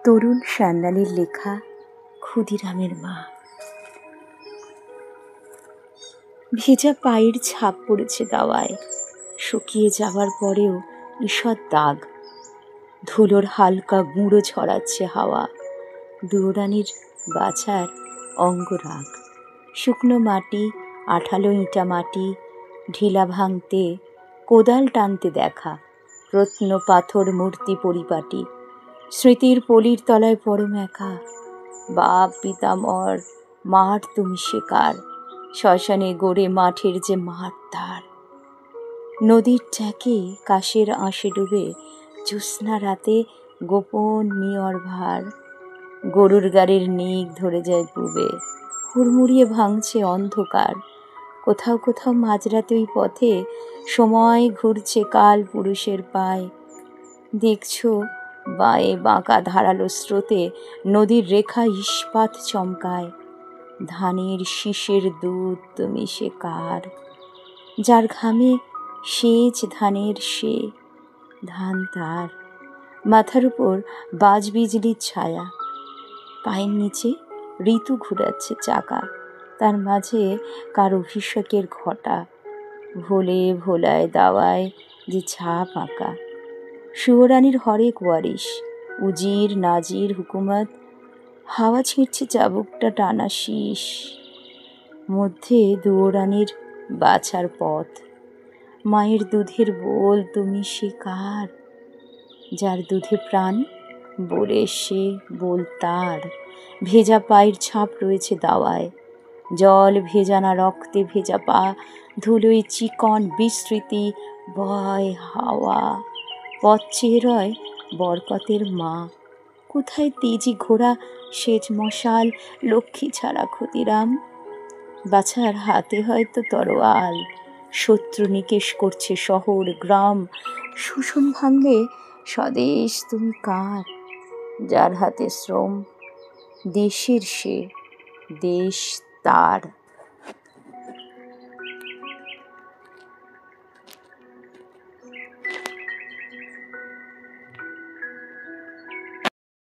তরুণ সান্যালের লেখা ক্ষুদিরামের মা। ভেজা পায়ের ছাপ পড়েছে দাওয়ায়, শুকিয়ে যাওয়ার পরেও ঈষৎ দাগ। ধুলোর হালকা গুঁড়ো ছড়াচ্ছে হাওয়া। দুয়োরানির বাছার অঙ্গরাগ। শুকনো মাটি, আঠালো ইঁটা মাটি, ঢিলা ভাঙতে, কোদাল টানতে দেখা, রত্ন পাথর মূর্তি পরিপাটি। স্মৃতির পলির তলায় পরম একা। বাপ পিতামর মাঠ তুমি শেকার, শ্মশানে গড়ে মাঠের যে মাঠ তার। নদীর ট্যাকে কাশের আঁশে ডুবে জ্যোৎস্না রাতে গোপন নিয়র ভার। গরুর গাড়ির নিগ ধরে যায় পূবে, হুড়মুড়িয়ে ভাঙছে অন্ধকার। কোথাও কোথাও মাঝরাতে ওই পথে সময় ঘুরছে কাল পুরুষের পায়। দেখছো বাঁয়ে বাঁকা ধারালো স্রোতে নদীর রেখা ইস্পাত চমকায়। ধানের শীষের দুধ তুমি সে কার, যার ঘামে সেচ ধানের সে ধান তার। মাথার উপর বাজ বিজলির ছায়া, পায়ের নিচে ঋতু ঘুরাচ্ছে চাকা। তার মাঝে কার অভিষেকের ঘটা, ভোলে ভোলায় দাওয়ায় যে ছাপ আঁকা। সুয়োরানির হরেক ওয়ারিশ, উজির নাজির হুকুমত, হাওয়া ছিঁড়ছে চাবুকটা টানা শীষ। মধ্যে দুয়োরানির বাছার পথ। মায়ের দুধের বোল তুমি সে কার, যার দুধে প্রাণ বলে সে বোল তার। ভেজা পায়ের ছাপ রয়েছে দাওয়ায়, জল ভেজানা রক্তে ভেজা পা, ধুলোয় চিকন বিস্মৃতি বয় হাওয়া। পথ চেয়ে রয় বরকতের মা। কোথায় তেজি ঘোড়া সেচ মশাল, লক্ষ্মী ছাড়া ক্ষুদিরাম। বাছার হাতে হয়তো তরোয়াল, শত্রু নিকেশ করছে শহর গ্রাম। শোষণ ভাঙলে স্বদেশ তুমি কার, যার হাতে শ্রম দেশের সে দেশ তার।